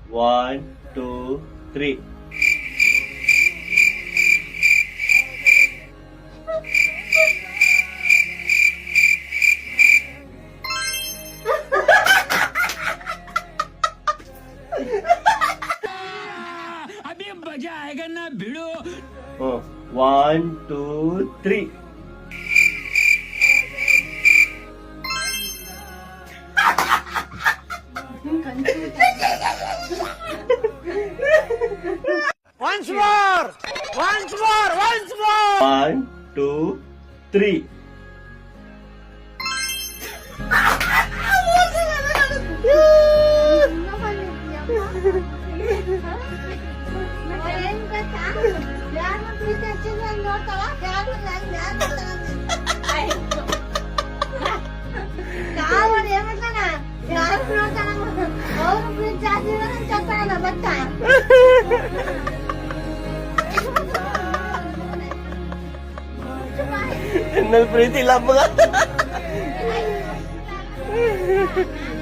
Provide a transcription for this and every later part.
1, 2, 3. अभी मजा आएगा ना भिड़ो. 1, 2, 3. Once more. 1, 2, 3. ನನ್ನ ಪ್ರೀತಿ ಇಲ್ಲ ಮಗ,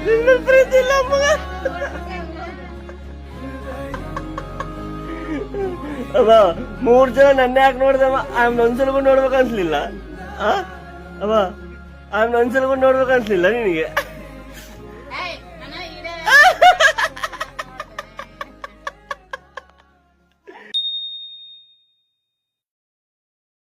ನನ್ನ ಪ್ರೀತಿ ಇಲ್ಲ ಮಗ. ಅವ 3 ಜನ ನನ್ನ ಯಾಕೆ ನೋಡ್ದವ? ಆಮೇಲೆ ಒಂದ್ಸಲಗೂ ನೋಡ್ಬೇಕು ಅನ್ಸ್ಲಿಲ್ಲ. ಅವ ಆಮೇಲೆ ಒಂದ್ಸಲಗೂ ನೋಡ್ಬೇಕು ಅನ್ಸ್ಲಿಲ್ಲ ನಿನಗೆ?